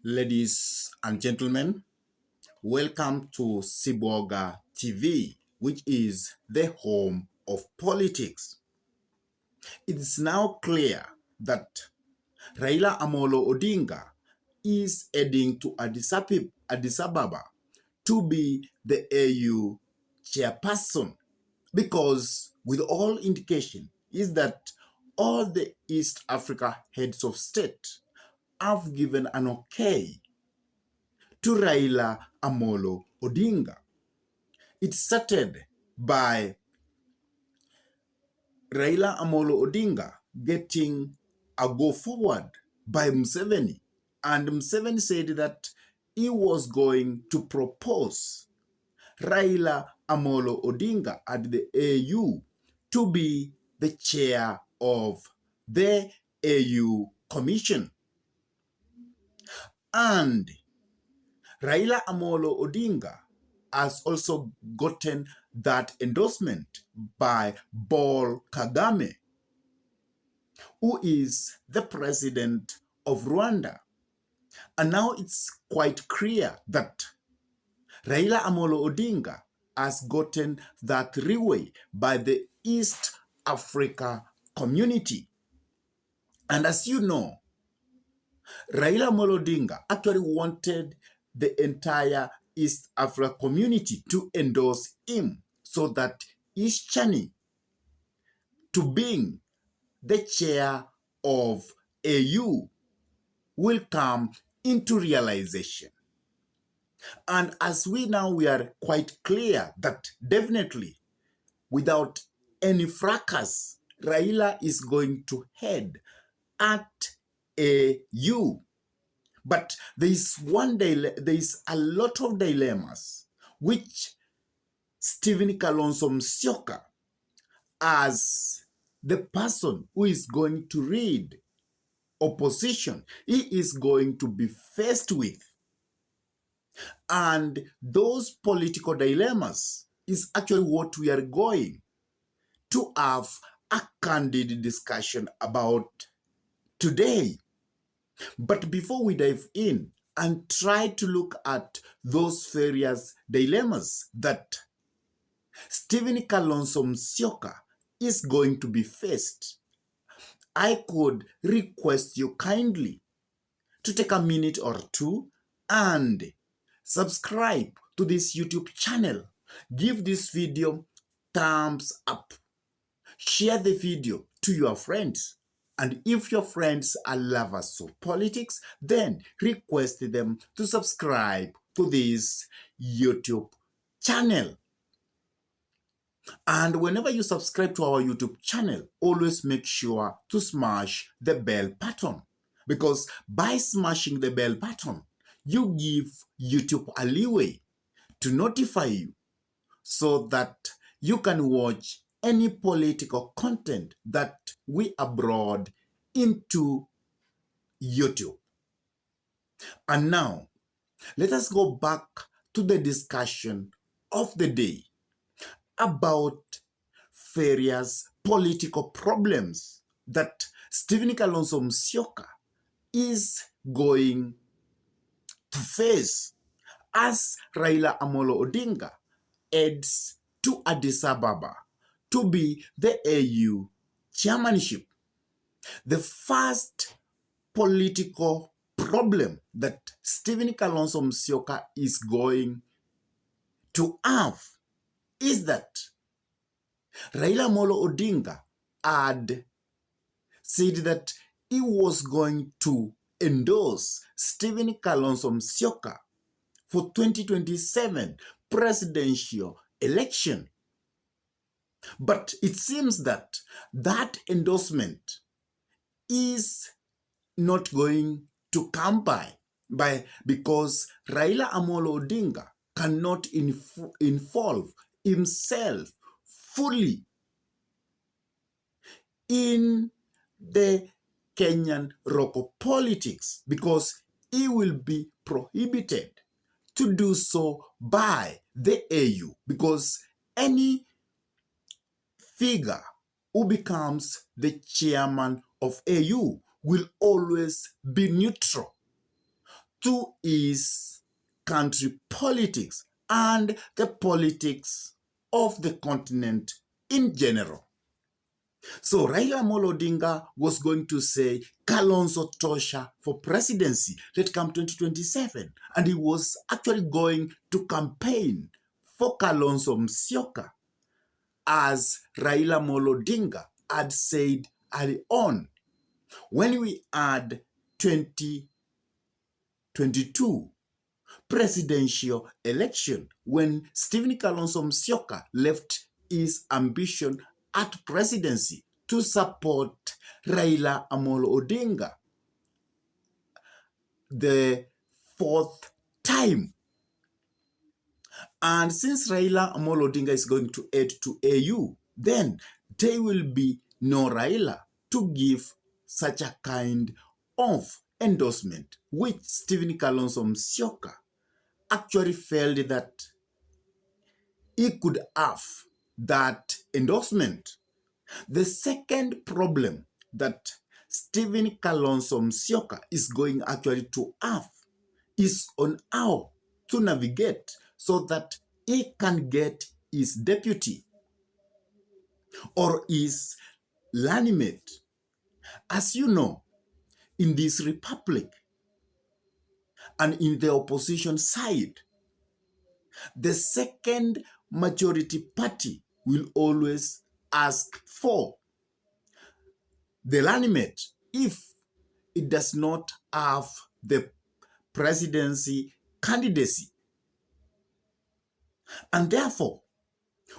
Ladies and gentlemen, welcome to Siboga TV, which is the home of politics. It is now clear that Raila Amolo Odinga is heading to Addis Ababa to be the AU chairperson because with all indication is that all the East Africa heads of state have given an okay to Raila Amolo Odinga. It started by Raila Amolo Odinga getting a go forward by Museveni, and Museveni said that he was going to propose Raila Amolo Odinga at the AU to be the chair of the AU Commission. And Raila Amolo Odinga has also gotten that endorsement by Paul Kagame, who is the president of Rwanda. And now it's quite clear that Raila Amolo Odinga has gotten that leeway by the East Africa community. And as you know, Raila Amolo Odinga actually wanted the entire East Africa community to endorse him so that his journey to being the chair of AU will come into realization. And as we are quite clear that definitely without any fracas, Raila is going to head at AU. But there is a lot of dilemmas which Stephen Kalonzo Musyoka, as the person who is going to lead opposition, he is going to be faced with. And those political dilemmas is actually what we are going to have a candid discussion about today. But before we dive in and try to look at those various dilemmas that Stephen Kalonzo Musyoka is going to be faced, I could request you kindly to take a minute or two and subscribe to this YouTube channel. Give this video thumbs up. Share the video to your friends. And if your friends are lovers of politics, then request them to subscribe to this YouTube channel. And whenever you subscribe to our YouTube channel, always make sure to smash the bell button. Because by smashing the bell button, you give YouTube a leeway to notify you so that you can watch any political content that we upload into YouTube. And now, let us go back to the discussion of the day about various political problems that Stephen Kalonzo Musyoka is going to face as Raila Amolo Odinga heads to Addis Ababa to be the AU chairmanship. The first political problem that Stephen Kalonzo Musyoka is going to have is that Raila Amolo Odinga had said that he was going to endorse Stephen Kalonzo Musyoka for 2027 presidential election. But it seems that that endorsement is not going to come by because Raila Amolo Odinga cannot involve himself fully in the Kenyan local politics because he will be prohibited to do so by the AU, because any figure who becomes the chairman of AU will always be neutral to his country politics and the politics of the continent in general. So Raila Amolo Odinga was going to say Kalonzo Tosha for presidency. Let's come 2027. And he was actually going to campaign for Kalonzo Musyoka, as Raila Amolo Odinga had said early on. When we had 2022 presidential election, when Stephen Kalonzo Musyoka left his ambition at presidency to support Raila Amolo Odinga the fourth time. And since Raila Amolo Odinga is going to head to AU, then there will be no Raila to give such a kind of endorsement, which Stephen Kalonzo Musyoka actually felt that he could have that endorsement. The second problem that Stephen Kalonzo Musyoka is going actually to have is on how to navigate so that he can get his deputy or his running mate. As you know, in this republic and in the opposition side, the second majority party will always ask for the running mate if it does not have the presidency candidacy. And therefore,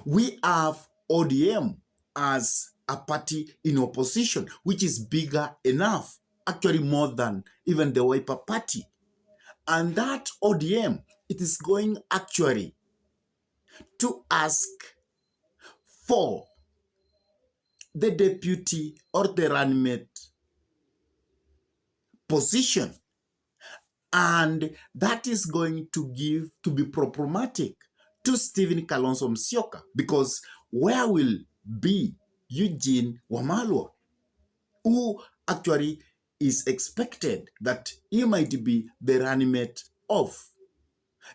we have ODM as a party in opposition, which is bigger enough, actually more than even the Wiper party. And that ODM, it is going actually to ask for the deputy or the running mate position. And that is going to be problematic to Stephen Kalonzo Musyoka, because where will be Eugene Wamalwa, who actually is expected that he might be the running mate of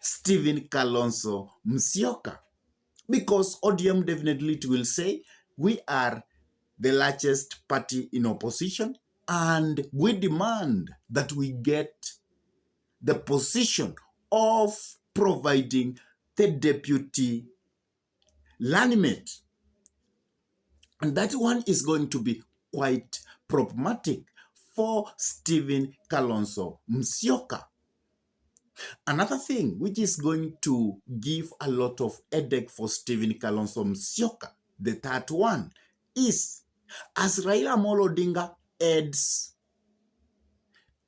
Stephen Kalonzo Musyoka, because ODM definitely will say we are the largest party in opposition and we demand that we get the position of providing the deputy running mate. And that one is going to be quite problematic for Stephen Kalonzo Musyoka. Another thing which is going to give a lot of headache for Stephen Kalonzo Musyoka, the third one, is as Raila Amolo Odinga heads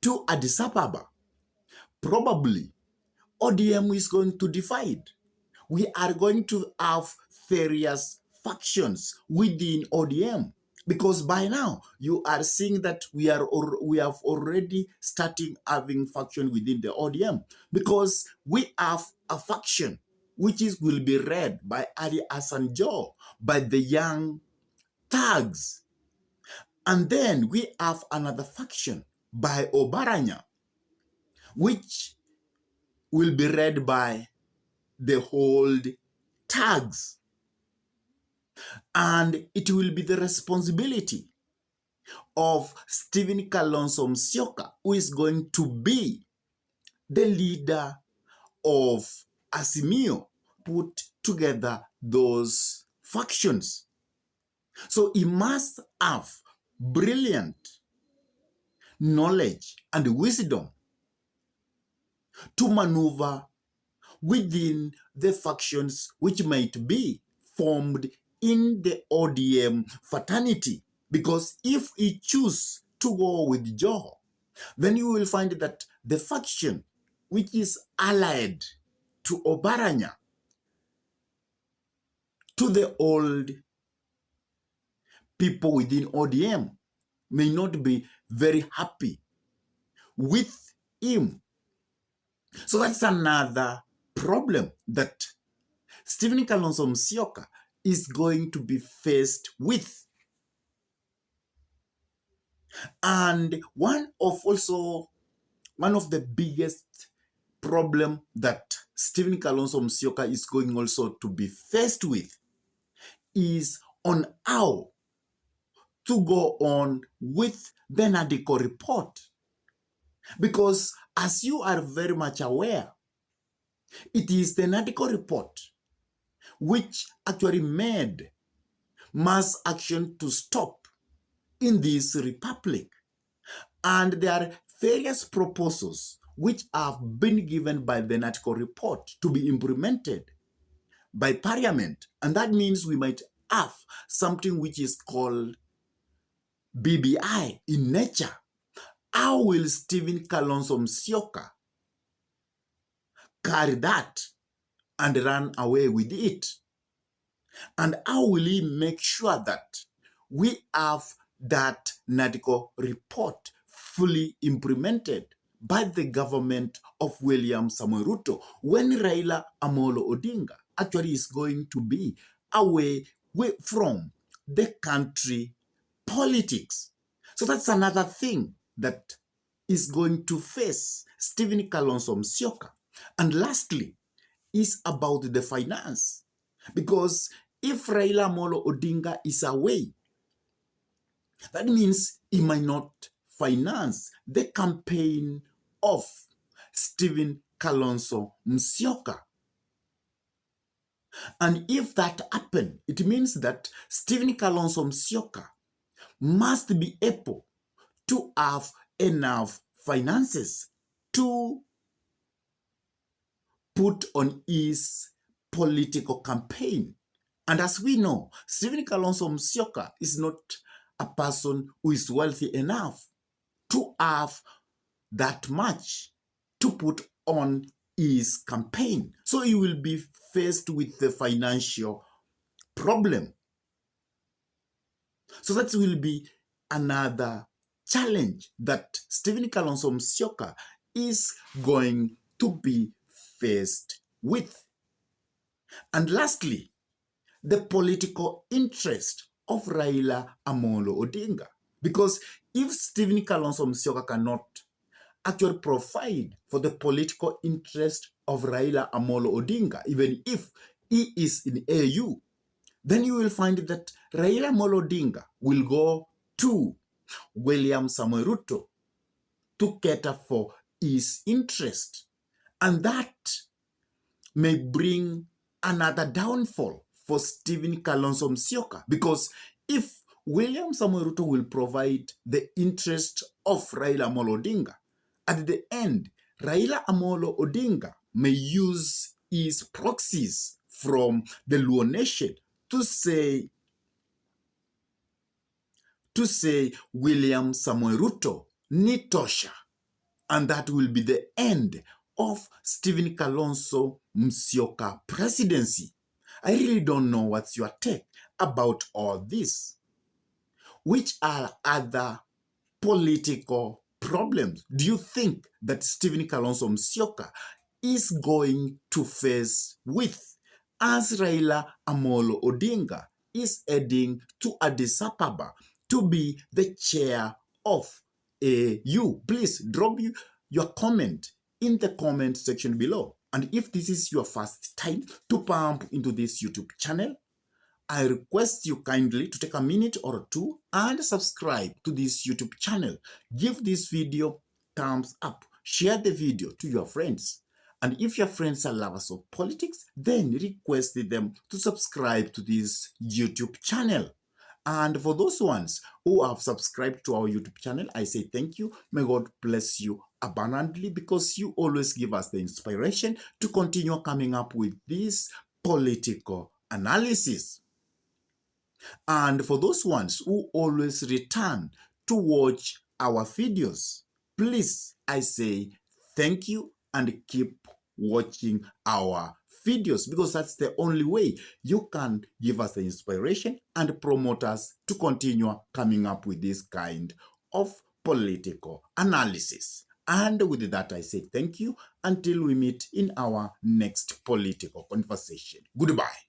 to Addis Ababa, probably ODM is going to divide. We are going to have various factions within ODM, because by now you are seeing that we have already starting having faction within the ODM, because we have a faction which will be led by Ali Hassan Joe, by the young thugs, and then we have another faction by Obaranya, which will be led by the old thugs. And it will be the responsibility of Stephen Kalonzo Musyoka, who is going to be the leader of Azimio, put together those factions. So he must have brilliant knowledge and wisdom to maneuver within the factions which might be formed in the ODM fraternity. Because if he chooses to go with Joe, then you will find that the faction which is allied to Obaranya, to the old people within ODM, may not be very happy with him. So that's another problem that Stephen Kalonzo Musyoka is going to be faced with. And one of one of the biggest problem that Stephen Kalonzo Musyoka is going also to be faced with is on how to go on with the Nadiko report. Because as you are very much aware, it is the Nadiko report which actually made mass action to stop in this republic. And there are various proposals which have been given by the Nadiko report to be implemented by Parliament. And that means we might have something which is called BBI in nature. How will Stephen Kalonzo Musyoka carry that and run away with it? And how will he make sure that we have that Nadiko report fully implemented by the government of William Samoei Ruto when Raila Amolo Odinga actually is going to be away from the country politics? So that's another thing that is going to face Stephen Kalonzo Musyoka. And lastly, is about the finance. Because if Raila Amolo Odinga is away, that means he might not finance the campaign of Stephen Kalonzo Musyoka. And if that happens, it means that Stephen Kalonzo Musyoka must be able to have enough finances to put on his political campaign. And as we know, Stephen Kalonzo Musyoka is not a person who is wealthy enough to have that much to put on his campaign. So he will be faced with the financial problem. So that will be another challenge that Stephen Kalonzo Musyoka is going to be faced with. And lastly, the political interest of Raila Amolo Odinga. Because if Stephen Kalonzo Musyoka cannot actually provide for the political interest of Raila Amolo Odinga, even if he is in AU, then you will find that Raila Amolo Odinga will go to William Samoei Ruto to cater for his interest. And that may bring another downfall for Stephen Kalonzo Musyoka, because if William Samoei Ruto will provide the interest of Raila Amolo Odinga, at the end, Raila Amolo Odinga may use his proxies from the Luo Nation to say William Samoei Ruto ni tosha. And that will be the end of Stephen Kalonzo Musyoka presidency. I really don't know what's your take about all this. Which are other political problems do you think that Stephen Kalonzo Musyoka is going to face with as Raila Amolo Odinga is heading to Addis Ababa to be the chair of AU? Please drop your comment in the comment section below. And if this is your first time to pump into this YouTube channel, I request you kindly to take a minute or two and subscribe to this YouTube channel. Give this video thumbs up. Share the video to your friends. And if your friends are lovers of politics, then request them to subscribe to this YouTube channel. And for those ones who have subscribed to our YouTube channel, I say thank you. May God bless you abundantly, because you always give us the inspiration to continue coming up with this political analysis. And for those ones who always return to watch our videos, please, I say thank you and keep watching our videos, because that's the only way you can give us the inspiration and promote us to continue coming up with this kind of political analysis. And with that, I say thank you until we meet in our next political conversation. Goodbye.